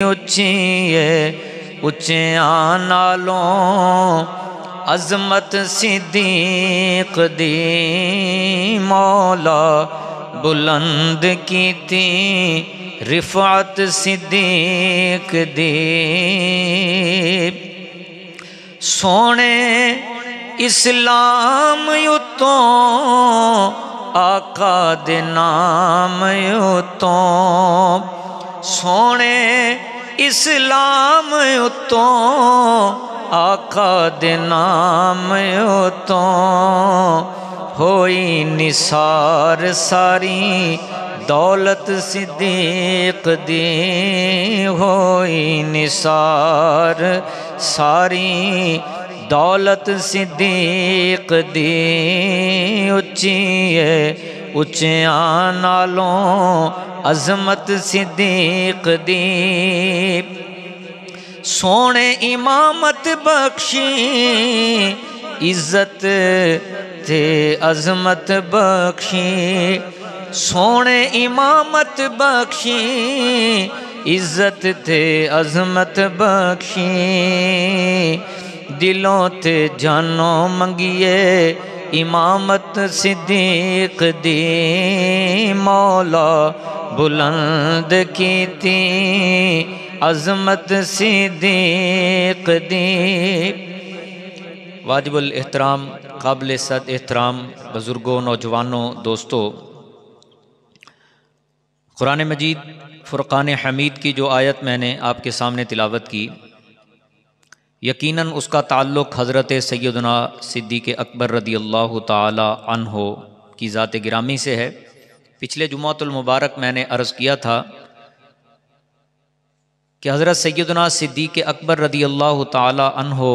اچھی اچیاں نالوں عظمت صدیق دی مولا بلند کیتی رفعت صدیق دی سونے اسلام یتوں آقا دے نام یتوں سونے اسلام یتوں آقا دے نام یتوں ہوئی نثار ساری دولت صدیق دی ہوئی نثار ساری دولت صدیق دی اچھی اچیاں نالوں عظمت صدیق دی سونے امامت بخشی عزت تے عظمت بخشی سونے امامت بخشی عزت تے عظمت بخشی دلوں تے جانوں منگیے امامت صدیق دی مولا بلند کیتی عظمت صدیق دی واجب الاحترام قابل صد احترام بزرگوں نوجوانوں دوستوں قرآن مجید فرقان حمید کی جو آیت میں نے آپ کے سامنے تلاوت کی یقیناً اس کا تعلق حضرت سیدنا صدیق اکبر رضی اللہ تعالی عنہ کی ذات گرامی سے ہے۔ پچھلے جمعۃ المبارک میں نے عرض کیا تھا کہ حضرت سیدنا صدیق اکبر رضی اللہ تعالی عنہ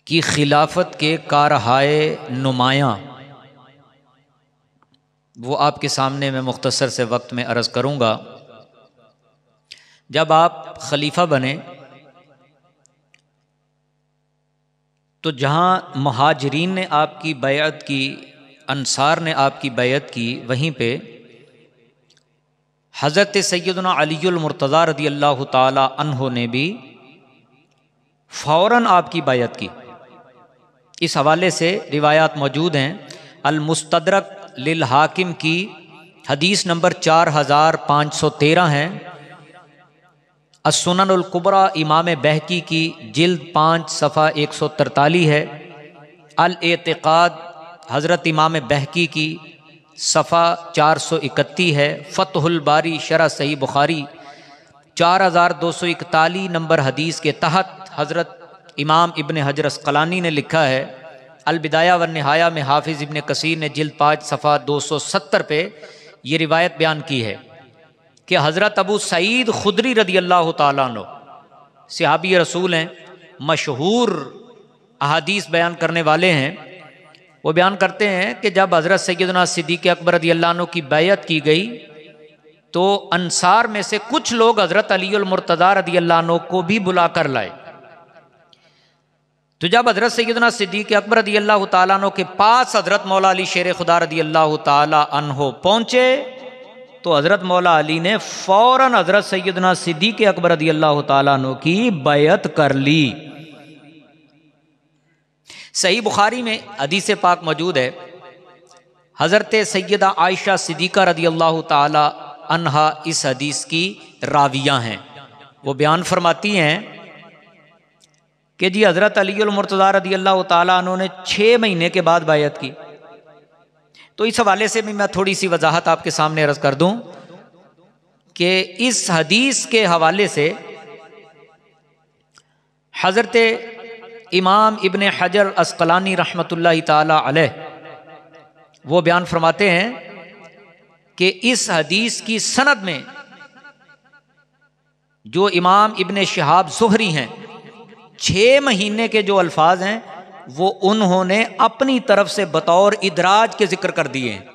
کی خلافت کے کارہائے نمایاں وہ آپ کے سامنے میں مختصر سے وقت میں عرض کروں گا۔ جب آپ خلیفہ بنے تو جہاں مہاجرین نے آپ کی بیعت کی، انصار نے آپ کی بیعت کی، وہیں پہ حضرت سیدنا علی المرتضیٰ رضی اللہ تعالی عنہ نے بھی فوراً آپ کی بیعت کی۔ اس حوالے سے روایات موجود ہیں۔ المستدرک للحاکم کی حدیث نمبر 4513 ہے۔ السنن الکبری امام بہقی کی جلد 5 صفحہ 143 ہے۔ الاعتقاد حضرت امام بہقی کی صفحہ 431 ہے۔ فتح الباری شرح صحیح بخاری 4241 نمبر حدیث کے تحت حضرت امام ابن حجر اسقلانی نے لکھا ہے۔ البدایہ والنہایہ میں حافظ ابن کثیر نے جلد 5 صفحہ 270 پہ یہ روایت بیان کی ہے کہ حضرت ابو سعید خدری رضی اللہ تعالیٰ عنہ صحابی رسول ہیں، مشہور احادیث بیان کرنے والے ہیں۔ وہ بیان کرتے ہیں کہ جب حضرت سیدنا صدیق اکبر رضی اللہ عنہ کی بیعت کی گئی تو انصار میں سے کچھ لوگ حضرت علی المرتضیٰ رضی اللہ عنہ کو بھی بلا کر لائے۔ تو جب حضرت سیدنا صدیق اکبر رضی اللہ تعالیٰ عنہ کے پاس حضرت مولا علی شیر خدا رضی اللہ تعالیٰ عنہ پہنچے تو حضرت مولا علی نے فوراً حضرت سیدنا صدیق اکبر رضی اللہ تعالیٰ عنہ کی بیعت کر لی۔ صحیح بخاری میں حدیث پاک موجود ہے۔ حضرت سیدہ عائشہ صدیقہ رضی اللہ تعالی عنہا اس حدیث کی راویہ ہیں۔ وہ بیان فرماتی ہیں کہ جی حضرت علی المرتضیٰ رضی اللہ تعالیٰ عنہ نے 6 مہینے کے بعد بیعت کی۔ تو اس حوالے سے بھی میں تھوڑی سی وضاحت آپ کے سامنے عرض کر دوں کہ اس حدیث کے حوالے سے حضرت امام ابن حجر اسقلانی رحمۃ اللہ تعالی علیہ وہ بیان فرماتے ہیں کہ اس حدیث کی سند میں جو امام ابن شہاب زہری ہیں 6 مہینے کے جو الفاظ ہیں وہ انہوں نے اپنی طرف سے بطور ادراج کے ذکر کر دیے ہیں،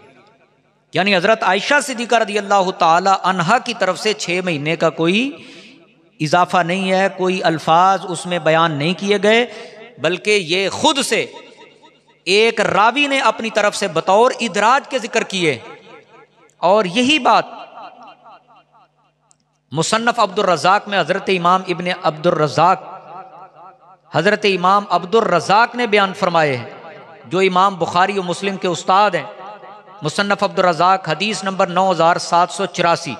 یعنی حضرت عائشہ صدیقہ رضی اللہ تعالی عنہا کی طرف سے 6 مہینے کا کوئی اضافہ نہیں ہے، کوئی الفاظ اس میں بیان نہیں کیے گئے، بلکہ یہ خود سے ایک راوی نے اپنی طرف سے بطور ادراج کے ذکر کیے، اور یہی بات مصنف عبد الرزاق میں حضرت امام عبد الرزاق نے بیان فرمائے ہیں، جو امام بخاری و مسلم کے استاد ہیں۔ مصنف عبد الرزاق حدیث نمبر 9784،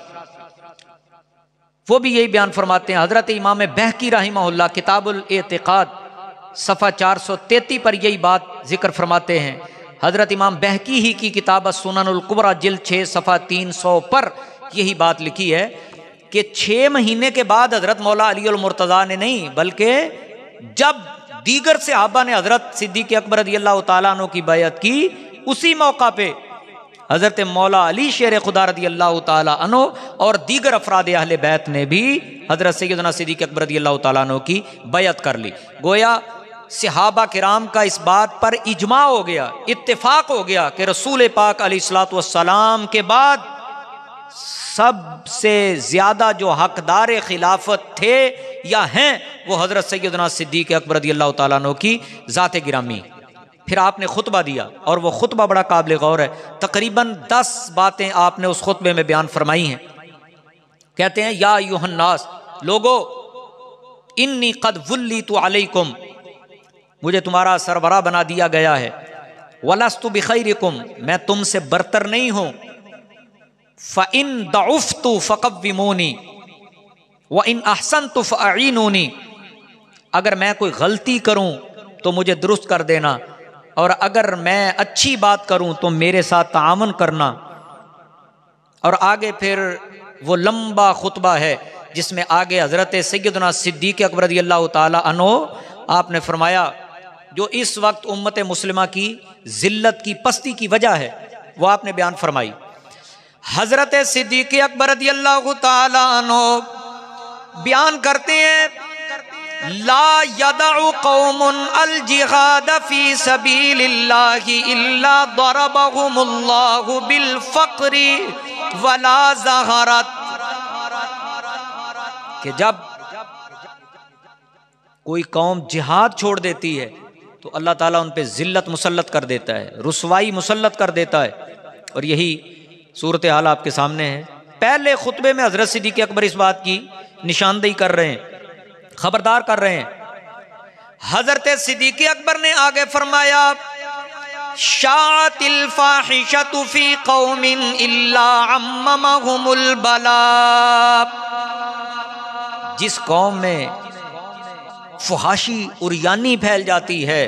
وہ بھی یہی بیان فرماتے ہیں۔ حضرت امام بہقی رحمہ اللہ کتاب الاعتقاد صفحہ 433 پر یہی بات ذکر فرماتے ہیں۔ حضرت امام بہقی ہی کی کتاب السنن الکبریٰ جلد 6 صفحہ 300 پر یہی بات لکھی ہے کہ 6 مہینے کے بعد حضرت مولا علی المرتضیٰ نے نہیں، بلکہ جب دیگر صحابہ نے حضرت صدیق اکبر رضی اللہ تعالیٰ عنہ کی بیعت کی، اسی موقع پہ حضرت مولا علی شیر خدا رضی اللہ تعالیٰ عنہ اور دیگر افراد اہل بیت نے بھی حضرت سیدنا صدیق اکبر رضی اللہ تعالیٰ عنہ کی بیعت کر لی۔ گویا صحابہ کرام کا اس بات پر اجماع ہو گیا، اتفاق ہو گیا کہ رسول پاک علیہ الصلوۃ والسلام کے بعد سب سے زیادہ جو حقدار خلافت تھے یا ہیں وہ حضرت سیدنا صدیق اکبر رضی اللہ تعالیٰ عنہ کی ذات گرامی۔ پھر آپ نے خطبہ دیا، اور وہ خطبہ بڑا قابل غور ہے۔ تقریباً 10 باتیں آپ نے اس خطبے میں بیان فرمائی ہیں۔ کہتے ہیں یا ایھا الناس، لوگو انی قد ولیت علیکم، مجھے تمہارا سربراہ بنا دیا گیا ہے۔ ولست بخیرکم، میں تم سے برتر نہیں ہوں۔ فإن ضعفت فقومونی وإن احسنت فأعینونی، اگر میں کوئی غلطی کروں تو مجھے درست کر دینا، اور اگر میں اچھی بات کروں تو میرے ساتھ تعاون کرنا۔ اور آگے پھر وہ لمبا خطبہ ہے جس میں آگے حضرت سیدنا صدیق اکبر رضی اللہ تعالی عنہ آپ نے فرمایا جو اس وقت امت مسلمہ کی ذلت کی پستی کی وجہ ہے، وہ آپ نے بیان فرمائی۔ حضرت صدیق اکبر رضی اللہ تعالی عنہ بیان کرتے ہیں لا يدع قوم الجہاد فی سبیل اللہ الا ضربهم اللہ بالفقر ولا ظہرت، کہ جب کوئی قوم جہاد چھوڑ دیتی ہے تو اللہ تعالیٰ ان پہ ذلت مسلط کر دیتا ہے، رسوائی مسلط کر دیتا ہے، اور یہی صورتحال آپ کے سامنے ہے۔ پہلے خطبے میں حضرت صدیق اکبر اس بات کی نشاندہی کر رہے ہیں، خبردار کر رہے ہیں۔ حضرت صدیق اکبر نے آگے فرمایا شاعت الفاحشۃ فی قوم الا عممہم البلاء، جس قوم میں فحاشی عریانی پھیل جاتی ہے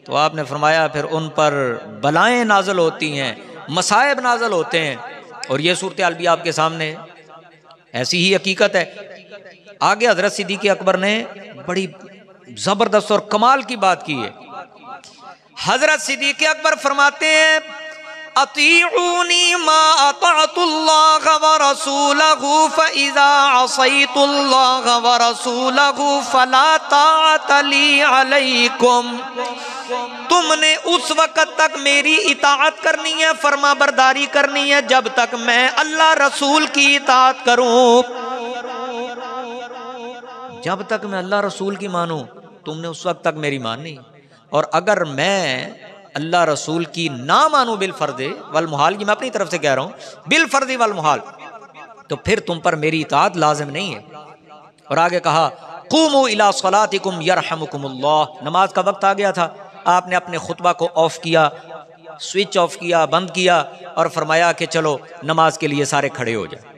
تو آپ نے فرمایا پھر ان پر بلائیں نازل ہوتی ہیں، مصائب نازل ہوتے ہیں، اور یہ صورتحال بھی آپ کے سامنے ہے، ایسی ہی حقیقت ہے۔ آگے حضرت صدیق اکبر نے بڑی زبردست اور کمال کی بات کی ہے۔ حضرت صدیق اکبر فرماتے ہیں اطیعونی ما اطعت اللہ ورسولہ فاذا عصیت اللہ ورسولہ فلا طاعت لی علیکم، تم نے اس وقت تک میری اطاعت کرنی ہے، فرما برداری کرنی ہے جب تک میں اللہ رسول کی اطاعت کروں۔ جب تک میں اللہ رسول کی مانوں تم نے اس وقت تک میری ماننی، اور اگر میں اللہ رسول کی نہ مانوں بالفرض والمحال، یہ میں اپنی طرف سے کہہ رہا ہوں، بالفرض والمحال، تو پھر تم پر میری اطاعت لازم نہیں ہے۔ اور آگے کہا قوموا الی صلاتکم یرحمکم اللہ، نماز کا وقت آ گیا تھا، آپ نے اپنے خطبہ کو آف کیا، سوئچ آف کیا، بند کیا، اور فرمایا کہ چلو نماز کے لیے سارے کھڑے ہو جائیں۔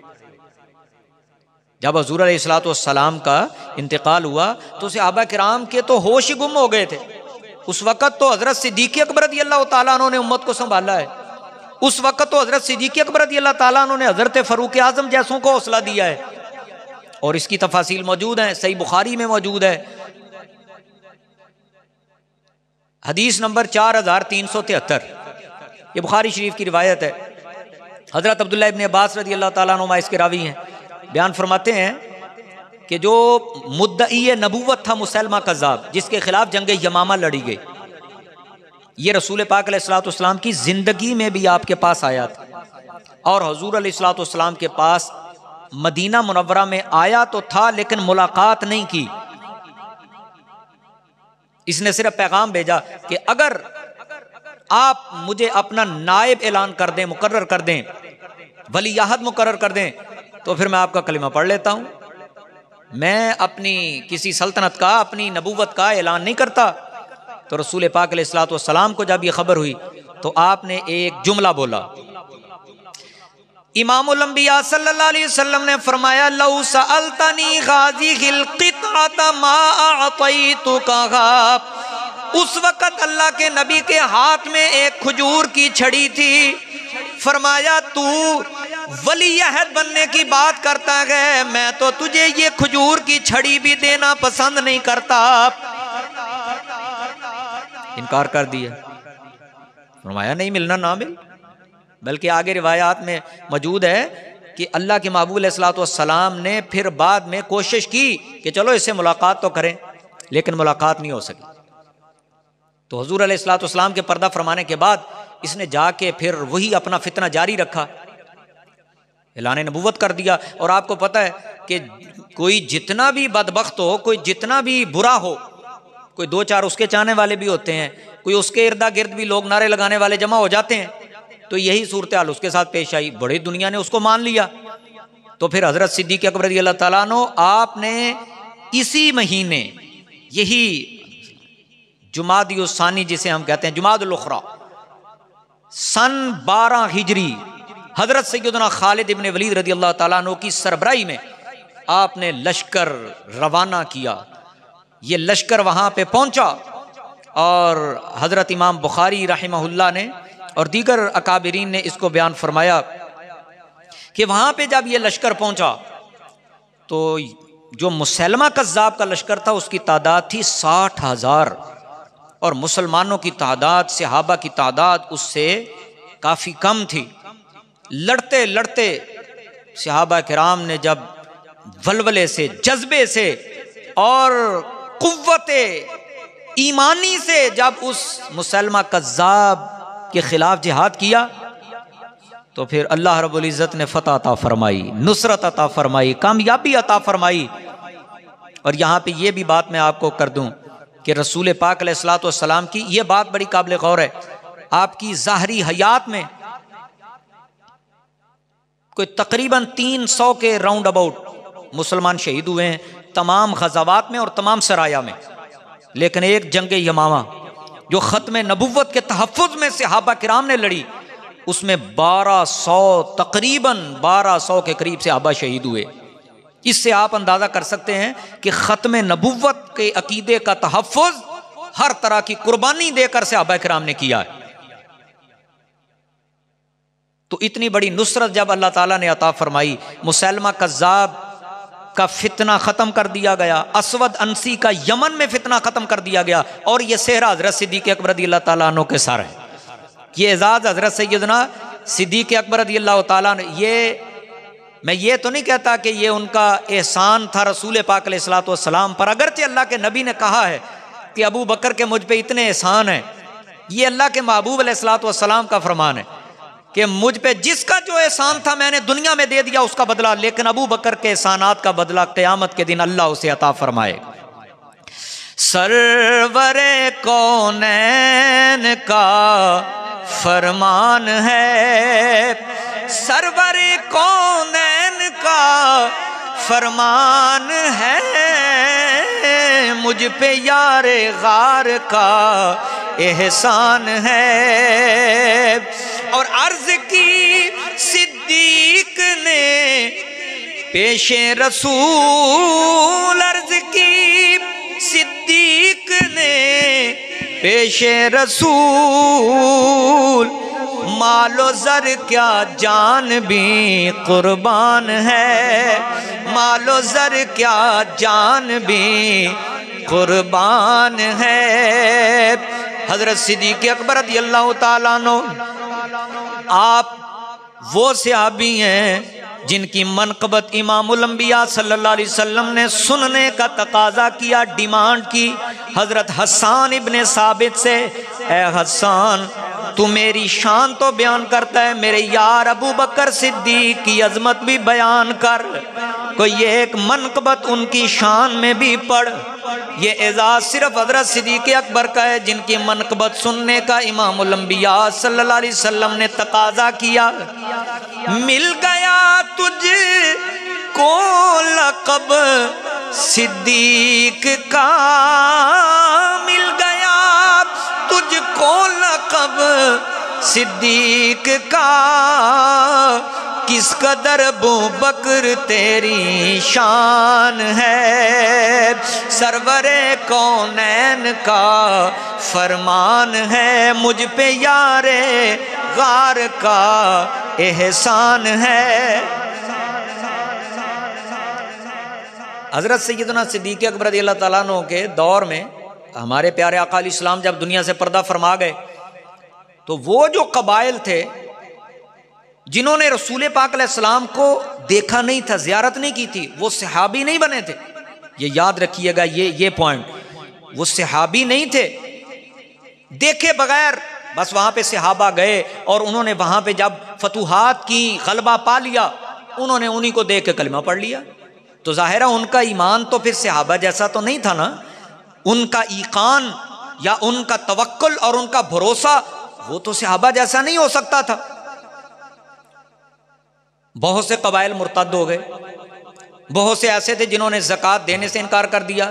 جب حضور علیہ الصلوۃ والسلام کا انتقال ہوا تو صحابہ کرام کے تو ہوش ہی گم ہو گئے تھے۔ اس وقت تو حضرت صدیق اکبر رضی اللہ تعالیٰ عنہ نے امت کو سنبھالا ہے، اس وقت تو حضرت صدیق اکبر رضی اللہ تعالیٰ عنہ نے حضرت فاروق اعظم جیسوں کو حوصلہ دیا ہے، اور اس کی تفاصیل موجود ہیں، صحیح بخاری میں موجود ہے، حدیث نمبر 4373، یہ بخاری شریف کی روایت ہے۔ حضرت عبداللہ ابن عباس رضی اللہ تعالیٰ عنہ اس کے راوی ہیں، بیان فرماتے ہیں کہ جو مدعی نبوت تھا مسیلمہ کذاب، جس کے خلاف جنگ یمامہ لڑی گئی، یہ رسول پاک علیہ الصلوۃ والسلام کی زندگی میں بھی آپ کے پاس آیا تھا، اور حضور علیہ الصلوۃ والسلام کے پاس مدینہ منورہ میں آیا تو تھا لیکن ملاقات نہیں کی۔ اس نے صرف پیغام بھیجا کہ اگر آپ مجھے اپنا نائب اعلان کر دیں، مقرر کر دیں، ولی عہد مقرر کر دیں تو پھر میں آپ کا کلمہ پڑھ لیتا ہوں. میں اپنی کسی سلطنت کا، اپنی نبوت کا اعلان نہیں کرتا. تو رسول پاک علیہ الصلوۃ والسلام کو جب یہ خبر ہوئی تو آپ نے ایک جملہ بولا. امام الانبیاء صلی اللہ علیہ وسلم نے فرمایا لو سألتنی غازی القطعۃ ما اعطیتکھا. اس وقت اللہ کے نبی کے ہاتھ میں ایک کھجور کی چھڑی تھی. فرمایا تو ولی عہد بننے کی بات کرتا ہے، میں تو تجھے یہ کھجور کی چھڑی بھی دینا پسند نہیں کرتا. انکار کر دیا. فرمایا نہیں ملنا نہ مل. بلکہ آگے روایات میں موجود ہے کہ اللہ کے محبوب علیہ الصلوۃ والسلام نے پھر بعد میں کوشش کی کہ چلو اس سے ملاقات تو کریں، لیکن ملاقات نہیں ہو سکی. تو حضور علیہ الصلوۃ والسلام کے پردہ فرمانے کے بعد اس نے جا کے پھر وہی اپنا فتنہ جاری رکھا، اعلان نبوت کر دیا. اور آپ کو پتہ ہے کہ کوئی جتنا بھی بدبخت ہو، کوئی جتنا بھی برا ہو، کوئی دو چار اس کے چاہنے والے بھی ہوتے ہیں، کوئی اس کے اردا گرد بھی لوگ نعرے لگانے والے جمع ہو جاتے ہیں. تو یہی صورتحال اس کے ساتھ پیش آئی. بڑی دنیا نے اس کو مان لیا. تو پھر حضرت صدیق اکبر رضی اللہ تعالیٰ عنہ آپ نے اسی مہینے، یہی جمادی الثانی جسے ہم کہتے ہیں جمادی الاخری، سن 12 ہجری، حضرت سیدنا خالد ابن ولید رضی اللہ تعالیٰ عنہ کی سربراہی میں آپ نے لشکر روانہ کیا. یہ لشکر وہاں پہ پہنچا اور حضرت امام بخاری رحمہ اللہ نے اور دیگر اکابرین نے اس کو بیان فرمایا کہ وہاں پہ جب یہ لشکر پہنچا تو جو مسلمہ کذاب کا لشکر تھا اس کی تعداد تھی 60,000 اور مسلمانوں کی تعداد، صحابہ کی تعداد اس سے کافی کم تھی. لڑتے لڑتے صحابہ کرام نے جب ولولے سے، جذبے سے اور قوت ایمانی سے جب اس مسلمہ کذاب کے خلاف جہاد کیا تو پھر اللہ رب العزت نے فتح عطا فرمائی، نصرت عطا فرمائی، کامیابی عطا فرمائی. اور یہاں پہ یہ بھی بات میں آپ کو کر دوں کہ رسول پاک علیہ الصلوۃ والسلام کی یہ بات بڑی قابل غور ہے. آپ کی ظاہری حیات میں کوئی تقریباً 300 کے راؤنڈ اباؤٹ مسلمان شہید ہوئے ہیں تمام غزوات میں اور تمام سرایا میں. لیکن ایک جنگ یمامہ جو ختم نبوت کے تحفظ میں صحابہ کرام نے لڑی، اس میں 1200 تقریباً 1200 کے قریب صحابہ شہید ہوئے. اس سے آپ اندازہ کر سکتے ہیں کہ ختم نبوت کے عقیدے کا تحفظ ہر طرح کی قربانی دے کر صحابہ کرام نے کیا ہے. تو اتنی بڑی نصرت جب اللہ تعالیٰ نے عطا فرمائی، مسلمہ کذاب کا فتنہ ختم کر دیا گیا، اسود انسی کا یمن میں فتنہ ختم کر دیا گیا، اور یہ صحرا حضرت صدیق اکبر رضی اللہ تعالیٰ عنہ کے سر ہے. یہ اعزاز حضرت سیدنا صدیق اکبر رضی اللہ تعالیٰ عنہ، میں یہ تو نہیں کہتا کہ یہ ان کا احسان تھا رسول پاک علیہ الصلوۃ والسلام پر، اگرچہ اللہ کے نبی نے کہا ہے کہ ابو بکر کے مجھ پہ اتنے احسان ہیں. یہ اللہ کے محبوب علیہ الصلوۃ والسلام کا فرمان ہے کہ مجھ پہ جس کا جو احسان تھا میں نے دنیا میں دے دیا اس کا بدلہ، لیکن ابو بکر کے احسانات کا بدلہ قیامت کے دن اللہ اسے عطا فرمائے. سرور کونین کا فرمان ہے، سرور کونین کا فرمان ہے، مجھ پہ یار غار کا احسان ہے. اور عرض کی صدیق نے پیش رسول، عرض کی صدیق نے پیش رسول، مال و زر کیا جان بھی قربان ہے، مال و زر کیا جان بھی قربان ہے. حضرت صدیق اکبر رضی اللہ تعالیٰ عنہ آپ وہ صحابی ہیں جن کی منقبت امام الانبیاء صلی اللہ علیہ وسلم نے سننے کا تقاضا کیا، ڈیمانڈ کی حضرت حسان ابن ثابت سے، اے حسان تو میری شان تو بیان کرتا ہے، میرے یار ابو بکر صدیق کی عظمت بھی بیان کر، کوئی یہ ایک منقبت ان کی شان میں بھی پڑھ. یہ اعزاز صرف حضرت صدیق اکبر کا ہے جن کی منقبت سننے کا امام الانبیاء صلی اللہ علیہ وسلم نے تقاضا کیا. مل گیا تجھ کو لقب صدیق کا مل گیا، تجھ کو لقب صدیق کا، کس قدر ابوبکر تیری شان ہے، سرور کونین کا فرمان ہے، مجھ پہ یار غار کا احسان ہے۔ حضرت سیدنا صدیق اکبر رضی اللہ تعالیٰ عنہ کے دور میں ہمارے پیارے آقا علیہ السلام جب دنیا سے پردہ فرما گئے تو وہ جو قبائل تھے جنہوں نے رسول پاک علیہ السلام کو دیکھا نہیں تھا، زیارت نہیں کی تھی، وہ صحابی نہیں بنے تھے۔ یہ یاد رکھیے گا، یہ پوائنٹ، وہ صحابی نہیں تھے، دیکھے بغیر بس وہاں پہ صحابہ گئے اور انہوں نے وہاں پہ جب فتوحات کی، غلبہ پا لیا، انہوں نے انہی کو دیکھ کے کلمہ پڑھ لیا۔ تو ظاہرہ ان کا ایمان تو پھر صحابہ جیسا تو نہیں تھا نا، ان کا ایقان یا ان کا توکل اور ان کا بھروسہ وہ تو صحابہ جیسا نہیں ہو سکتا تھا۔ بہت سے قبائل مرتد ہو گئے، بہت سے ایسے تھے جنہوں نے زکوٰۃ دینے سے انکار کر دیا،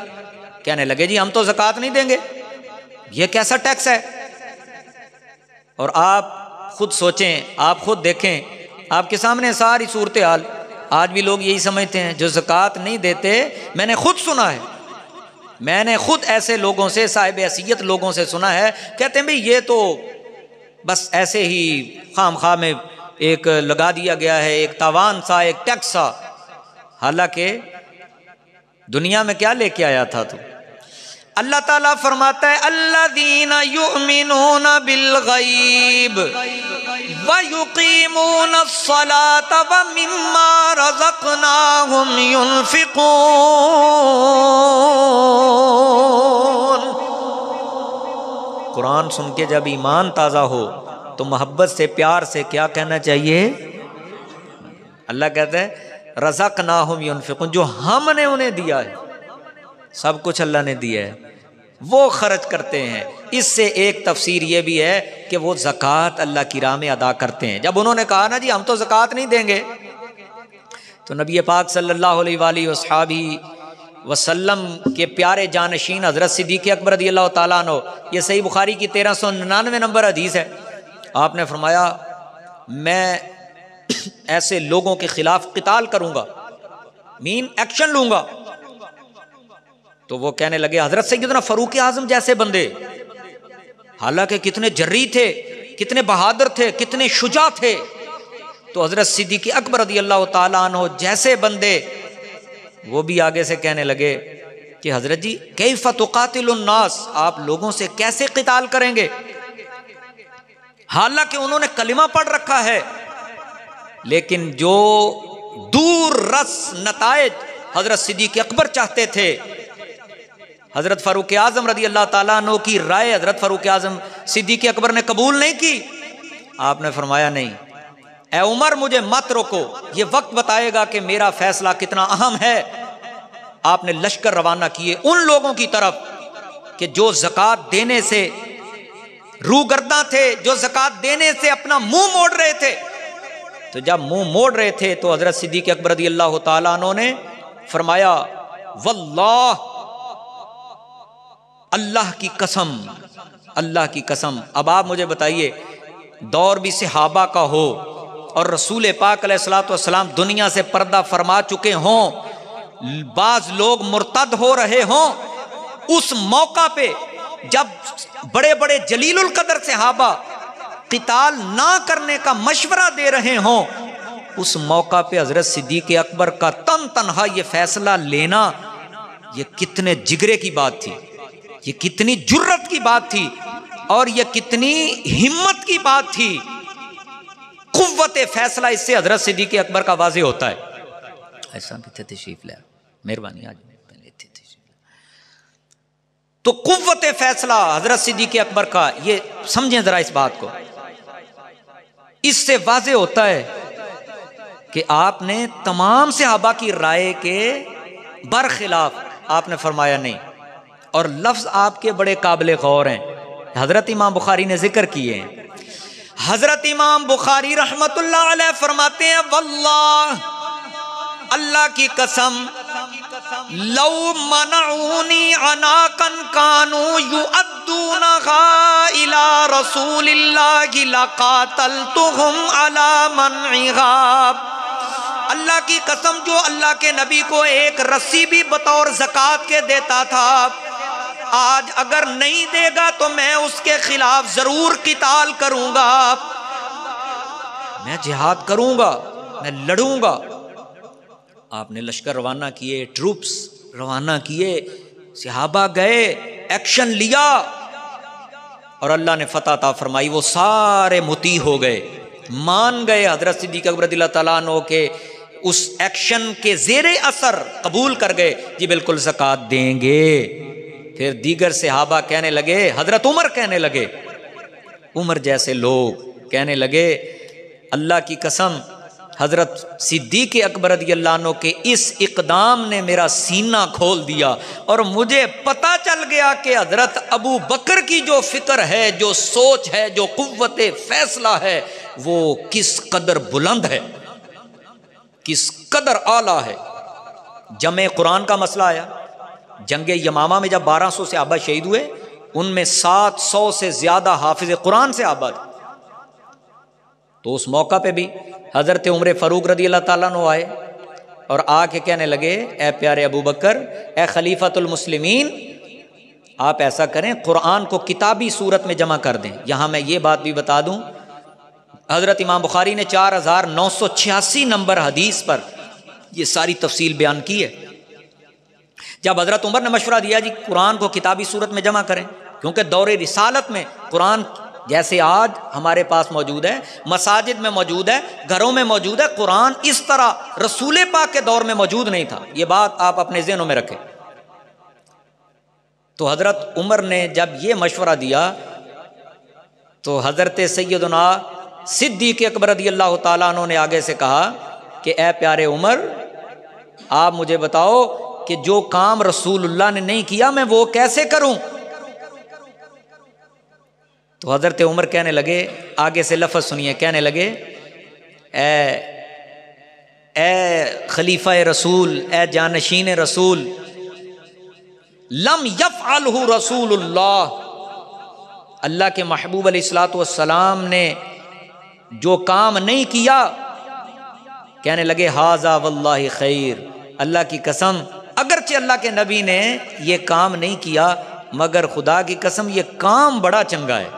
کہنے لگے جی ہم تو زکوٰۃ نہیں دیں گے، یہ کیسا ٹیکس ہے۔ اور آپ خود سوچیں، آپ خود دیکھیں، آپ کے سامنے ساری صورتحال، آج بھی لوگ یہی سمجھتے ہیں جو زکوٰۃ نہیں دیتے، میں نے خود سنا ہے، میں نے خود ایسے لوگوں سے، صاحب حیثیت لوگوں سے سنا ہے، کہتے ہیں بھئی یہ تو بس ایسے ہی خام خواہ میں ایک لگا دیا گیا ہے، ایک تاوان سا، ایک ٹیکس سا، حالانکہ دنیا میں کیا لے کے آیا تھا تو اللہ تعالیٰ فرماتا ہے الذین یؤمنون بالغیب ویقیمون الصلاة ومما رزقناہم ينفقون۔ قرآن سن کے جب ایمان تازہ ہو تو محبت سے، پیار سے کیا کہنا چاہیے؟ اللہ کہتا ہے رزقناہم ينفقون، جو ہم نے انہیں دیا ہے، سب کچھ اللہ نے دیا ہے، وہ خرچ کرتے ہیں۔ اس سے ایک تفسیر یہ بھی ہے کہ وہ زکوٰۃ اللہ کی راہ میں ادا کرتے ہیں۔ جب انہوں نے کہا نا جی ہم تو زکوٰۃ نہیں دیں گے، تو نبی پاک صلی اللہ علیہ وآلہ وسلم کے پیارے جانشین حضرت صدیق اکبر رضی اللہ تعالیٰ عنہ، یہ صحیح بخاری کی 1399 نمبر حدیث ہے، آپ نے فرمایا میں ایسے لوگوں کے خلاف قتال کروں گا، مین ایکشن لوں گا۔ تو وہ کہنے لگے حضرت سیدنا فاروق اعظم جیسے بندے، حالانکہ کتنے جری تھے، کتنے بہادر تھے، کتنے شجاع تھے، تو حضرت صدیق اکبر رضی اللہ تعالیٰ عنہ جیسے بندے وہ بھی آگے سے کہنے لگے کہ حضرت جی کیف تقاتل الناس، آپ لوگوں سے کیسے قتال کریں گے، حالانکہ انہوں نے کلمہ پڑھ رکھا ہے، لیکن جو دور رس نتائج حضرت صدیق اکبر چاہتے تھے، حضرت فاروق اعظم رضی اللہ تعالیٰ عنہ کی رائے حضرت فاروق اعظم صدیق اکبر نے قبول نہیں کی۔ آپ نے فرمایا نہیں، اے عمر مجھے مت روکو، یہ وقت بتائے گا کہ میرا فیصلہ کتنا اہم ہے۔ آپ نے لشکر روانہ کیے ان لوگوں کی طرف کہ جو زکوٰۃ دینے سے روگرداں تھے، جو زکوٰۃ دینے سے اپنا منہ موڑ رہے تھے۔ تو جب منہ موڑ رہے تھے تو حضرت صدیق اکبر رضی اللہ تعالیٰ عنہ نے فرمایا واللہ، اللہ کی قسم، اللہ کی قسم۔ اب آپ مجھے بتائیے، دور بھی صحابہ کا ہو اور رسول پاک علیہ الصلوۃ والسلام دنیا سے پردہ فرما چکے ہوں، بعض لوگ مرتد ہو رہے ہوں، اس موقع پہ جب بڑے بڑے جلیل القدر صحابہ قتال نہ کرنے کا مشورہ دے رہے ہوں، اس موقع پہ حضرت صدیق اکبر کا تنہا یہ فیصلہ لینا، یہ کتنے جگرے کی بات تھی، یہ کتنی جرت کی بات تھی، اور یہ کتنی ہمت کی بات تھی۔ قوت فیصلہ اس سے حضرت صدیق اکبر کا واضح ہوتا ہے۔ ایسا بھی تشریف لے، مہربانی آج تو قوت فیصلہ حضرت صدیق اکبر کا، یہ سمجھیں ذرا اس بات کو، اس سے واضح ہوتا ہے کہ آپ نے تمام صحابہ کی رائے کے برخلاف آپ نے فرمایا نہیں، اور لفظ آپ کے بڑے قابل غور ہیں، حضرت امام بخاری نے ذکر کیے ہیں۔ حضرت امام بخاری رحمت اللہ علیہ فرماتے ہیں واللہ اللہ کی قسم لو منعونی عناقا کانوا یؤدونہا الی رسول اللہ لقاتلتہم علی منعہا، اللہ کی قسم جو اللہ کے نبی کو ایک رسی بھی بطور زکوٰۃ کے دیتا تھا، آج اگر نہیں دے گا تو میں اس کے خلاف ضرور قتال کروں گا، میں جہاد کروں گا، میں لڑوں گا۔ آپ نے لشکر روانہ کیے، ٹروپس روانہ کیے، صحابہ گئے، ایکشن لیا، اور اللہ نے فتح عطا فرمائی۔ وہ سارے مطیع ہو گئے، مان گئے حضرت صدیق اکبر رضی اللہ تعالیٰ عنہ کے اس ایکشن کے زیر اثر قبول کر گئے، جی بالکل زکوٰۃ دیں گے۔ پھر دیگر صحابہ کہنے لگے، حضرت عمر کہنے لگے، عمر جیسے لوگ کہنے لگے اللہ کی قسم حضرت صدیق اکبر رضی اللہ عنہ کے اس اقدام نے میرا سینہ کھول دیا، اور مجھے پتہ چل گیا کہ حضرت ابو بکر کی جو فکر ہے، جو سوچ ہے، جو قوت فیصلہ ہے، وہ کس قدر بلند ہے، کس قدر اعلیٰ ہے۔ جمع قرآن کا مسئلہ آیا، جنگ یمامہ میں جب 1200 صحابہ شہید ہوئے، ان میں 700 سے زیادہ حافظ قرآن صحابہ تھے، تو اس موقع پہ بھی حضرت عمر فاروق رضی اللہ تعالیٰ عنہ آئے اور آ کے کہنے لگے، اے پیارے ابو بکر، اے خلیفۃ المسلمین، آپ ایسا کریں قرآن کو کتابی صورت میں جمع کر دیں۔ یہاں میں یہ بات بھی بتا دوں، حضرت امام بخاری نے 4986 نمبر حدیث پر یہ ساری تفصیل بیان کی ہے۔ جب حضرت عمر نے مشورہ دیا جی قرآن کو کتابی صورت میں جمع کریں، کیونکہ دور رسالت میں قرآن جیسے آج ہمارے پاس موجود ہے، مساجد میں موجود ہے، گھروں میں موجود ہے، قرآن اس طرح رسول پاک کے دور میں موجود نہیں تھا، یہ بات آپ اپنے ذہنوں میں رکھیں۔ تو حضرت عمر نے جب یہ مشورہ دیا تو حضرت سیدنا صدیق اکبر رضی اللہ تعالیٰ عنہ نے آگے سے کہا کہ اے پیارے عمر، آپ مجھے بتاؤ کہ جو کام رسول اللہ نے نہیں کیا میں وہ کیسے کروں؟ تو حضرت عمر کہنے لگے، آگے سے لفظ سنیے، کہنے لگے اے خلیفہ رسول، اے جانشین رسول، لم یفعلہ رسول اللہ، اللہ کے محبوب علیہ الصلوۃ والسلام نے جو کام نہیں کیا، کہنے لگے ھذا واللہ خیر، اللہ کی قسم اگرچہ اللہ کے نبی نے یہ کام نہیں کیا، مگر خدا کی قسم یہ کام بڑا چنگا ہے،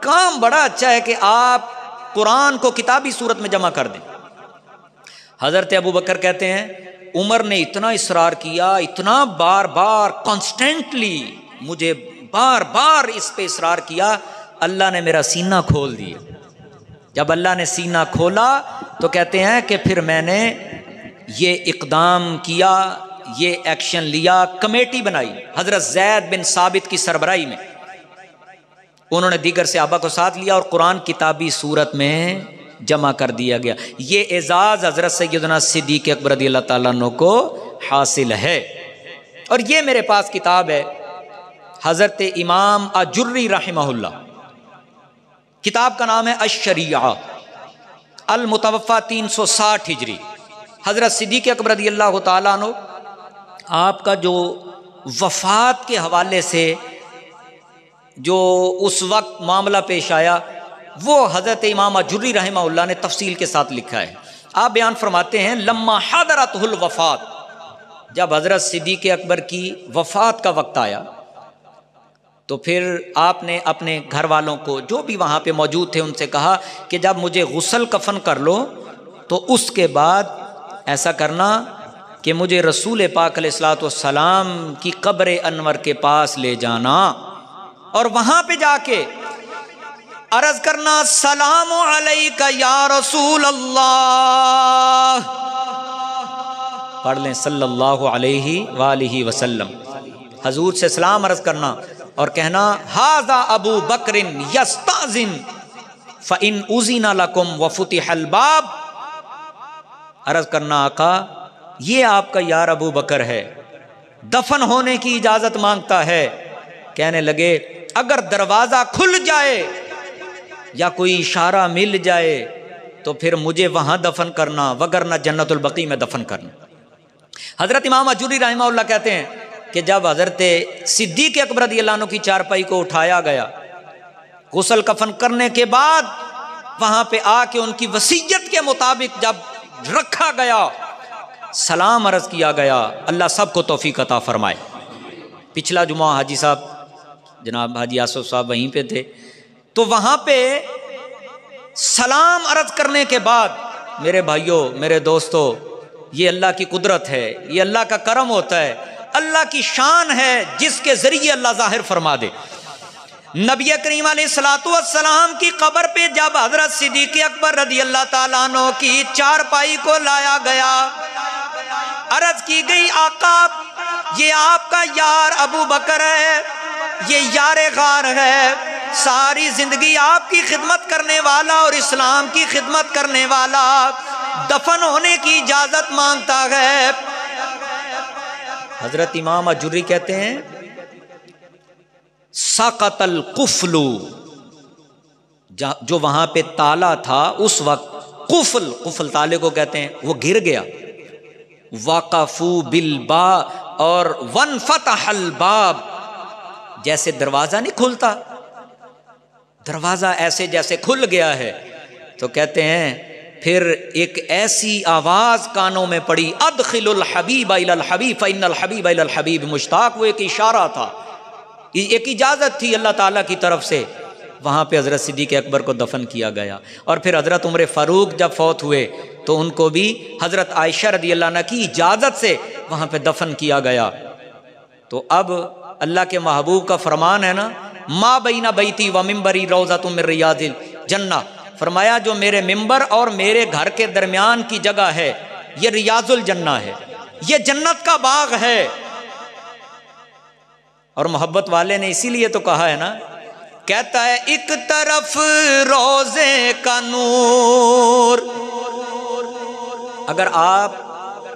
کام بڑا اچھا ہے کہ آپ قرآن کو کتابی صورت میں جمع کر دیں۔ حضرت ابو بکر کہتے ہیں عمر نے اتنا اصرار کیا، اتنا بار بار کانسٹینٹلی مجھے بار بار اس پہ اصرار کیا، اللہ نے میرا سینہ کھول دیا۔ جب اللہ نے سینہ کھولا تو کہتے ہیں کہ پھر میں نے یہ اقدام کیا، یہ ایکشن لیا، کمیٹی بنائی حضرت زید بن ثابت کی سربراہی میں، انہوں نے دیگر صحابہ کو ساتھ لیا اور قرآن کتابی صورت میں جمع کر دیا گیا۔ یہ اعزاز حضرت سیدنا صدیق اکبر رضی اللہ تعالیٰ عنہ کو حاصل ہے۔ اور یہ میرے پاس کتاب ہے حضرت امام اجری رحمہ اللہ، کتاب کا نام ہے الشریعہ، المتوفی 360 ہجری۔ حضرت صدیق اکبر رضی اللہ تعالیٰ عنہ آپ کا جو وفات کے حوالے سے جو اس وقت معاملہ پیش آیا وہ حضرت امام اجری رحمہ اللہ نے تفصیل کے ساتھ لکھا ہے۔ آپ بیان فرماتے ہیں لما حضرت الوفات، جب حضرت صدیق اکبر کی وفات کا وقت آیا تو پھر آپ نے اپنے گھر والوں کو جو بھی وہاں پہ موجود تھے ان سے کہا کہ جب مجھے غسل کفن کر لو تو اس کے بعد ایسا کرنا کہ مجھے رسول پاک علیہ الصلوۃ والسلام کی قبر انور کے پاس لے جانا اور وہاں پہ جا کے عرض کرنا السلام علیک یا رسول اللہ، پڑھ لیں صلی اللہ علیہ وآلہ وسلم، حضور سے سلام عرض کرنا اور کہنا ھذا ابو بکر یستأذن فإن أذن لکم وفتح الباب، عرض کرنا آقا یہ آپ کا یار ابو بکر ہے، دفن ہونے کی اجازت مانگتا ہے۔ کہنے لگے اگر دروازہ کھل جائے یا کوئی اشارہ مل جائے تو پھر مجھے وہاں دفن کرنا، وگرنہ جنت البقیع میں دفن کرنا۔ حضرت امام اجوری رحمہ اللہ کہتے ہیں کہ جب حضرت صدیق اکبر رضی اللہ عنہ کی چارپائی کو اٹھایا گیا، غسل کفن کرنے کے بعد وہاں پہ آ کے ان کی وصیت کے مطابق جب رکھا گیا، سلام عرض کیا گیا، اللہ سب کو توفیق عطا فرمائے۔ پچھلا جمعہ حاجی صاحب جناب حاجی آصف صاحب وہیں پہ تھے، تو وہاں پہ سلام عرض کرنے کے بعد میرے بھائیوں، میرے دوستو، یہ اللہ کی قدرت ہے، یہ اللہ کا کرم ہوتا ہے، اللہ کی شان ہے جس کے ذریعے اللہ ظاہر فرما دے۔ نبی کریم علیہ الصلوۃ والسلام کی قبر پہ جب حضرت صدیق اکبر رضی اللہ تعالیٰ عنہ کی چارپائی کو لایا گیا، عرض کی گئی آقا یہ آپ کا یار ابو بکر ہے، یہ یار غار ہے، ساری زندگی آپ کی خدمت کرنے والا اور اسلام کی خدمت کرنے والا، دفن ہونے کی اجازت مانگتا ہے۔ حضرت امام اجوری کہتے ہیں سقط القفل، جو وہاں پہ تالا تھا اس وقت، قفل تالے کو کہتے ہیں، وہ گر گیا۔ وقفوا بالباب، اور وانفتح الباب، جیسے دروازہ نہیں کھلتا، دروازہ ایسے جیسے کھل گیا ہے، تو کہتے ہیں پھر ایک ایسی آواز کانوں میں پڑی، ادخل الحبیب الی الحبیب فإن الحبیب الی الحبیب مشتاق۔ وہ ایک اشارہ تھا، ایک اجازت تھی اللہ تعالیٰ کی طرف سے۔ وہاں پہ حضرت صدیق اکبر کو دفن کیا گیا، اور پھر حضرت عمر فاروق جب فوت ہوئے تو ان کو بھی حضرت عائشہ رضی اللہ عنہ کی اجازت سے وہاں پہ دفن کیا گیا۔ تو اب اللہ کے محبوب کا فرمان ہے نا، ما بین بیتی و منبری روضۃ من ریاض الجنہ، فرمایا جو میرے ممبر اور میرے گھر کے درمیان کی جگہ ہے یہ ریاض الجنہ ہے، یہ جنت کا باغ ہے۔ اور محبت والے نے اسی لیے تو کہا ہے نا، کہتا ہے ایک طرف روزے کا نور۔ اگر آپ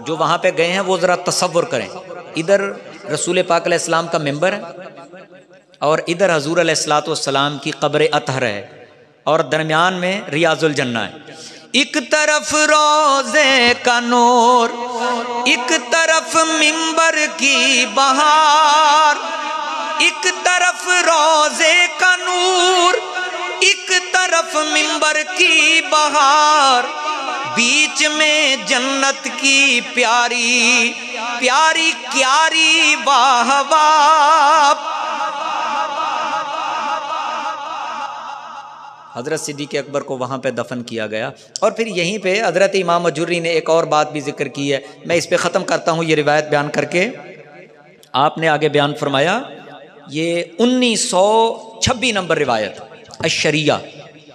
جو وہاں پہ گئے ہیں وہ ذرا تصور کریں، ادھر رسول پاک علیہ السلام کا ممبر ہے اور ادھر حضور علیہ الصلوۃ والسلام کی قبر اطہر ہے، اور درمیان میں ریاض الجنہ ہے۔ ایک طرف روزے کا نور، ایک طرف ممبر کی بہار، ایک طرف روزے کا نور، ایک طرف ممبر کی بہار، بیچ میں جنت کی پیاری پیاری کیاری واہ واہ۔ حضرت صدیق اکبر کو وہاں پہ دفن کیا گیا، اور پھر یہیں پہ حضرت امام اجوری نے ایک اور بات بھی ذکر کی ہے، میں اس پہ ختم کرتا ہوں یہ روایت بیان کر کے۔ آپ نے آگے بیان فرمایا، یہ 1926 نمبر روایت الشریعہ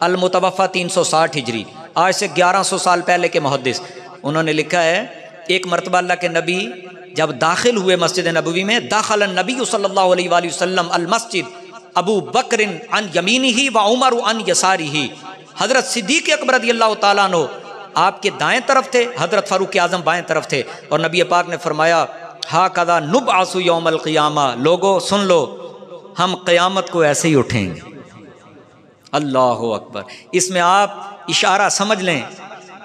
المتوفہ 360 ہجری، آج سے 1100 سال پہلے کے محدث، انہوں نے لکھا ہے ایک مرتبہ اللہ کے نبی جب داخل ہوئے مسجد نبوی میں، داخل النبی صلی اللہ علیہ وآلہ وسلم المسجد ابو بکر عن یمینہ و عمر عن یسارہ، حضرت صدیق اکبر رضی اللہ تعالیٰ عنہ آپ کے دائیں طرف تھے، حضرت فاروق اعظم بائیں طرف تھے، اور نبی پاک نے فرمایا ہاکذا نبعث یوم القیامہ، لوگو سن لو ہم قیامت کو ایسے ہی اٹھیں گے۔ اللہ اکبر۔ اس میں آپ اشارہ سمجھ لیں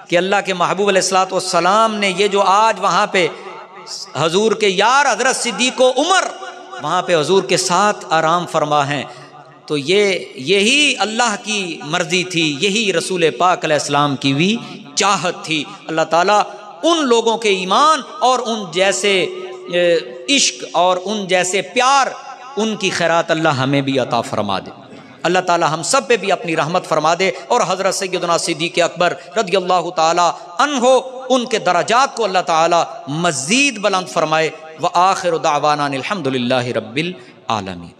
کہ اللہ کے محبوب علیہ الصلوۃ والسلام نے یہ جو آج وہاں پہ حضور کے یار حضرت صدیق و عمر وہاں پہ حضور کے ساتھ آرام فرما ہیں، تو یہی اللہ کی مرضی تھی، یہی رسول پاک علیہ السلام کی بھی چاہت تھی۔ اللہ تعالیٰ ان لوگوں کے ایمان اور ان جیسے عشق اور ان جیسے پیار، ان کی خیرات اللہ ہمیں بھی عطا فرما دے۔ اللہ تعالیٰ ہم سب پہ بھی اپنی رحمت فرما دے، اور حضرت سیدنا صدیق اکبر رضی اللہ تعالیٰ عنہ ان کے درجات کو اللہ تعالیٰ مزید بلند فرمائے۔ وآخر دعوانا الحمد للہ رب العالمین۔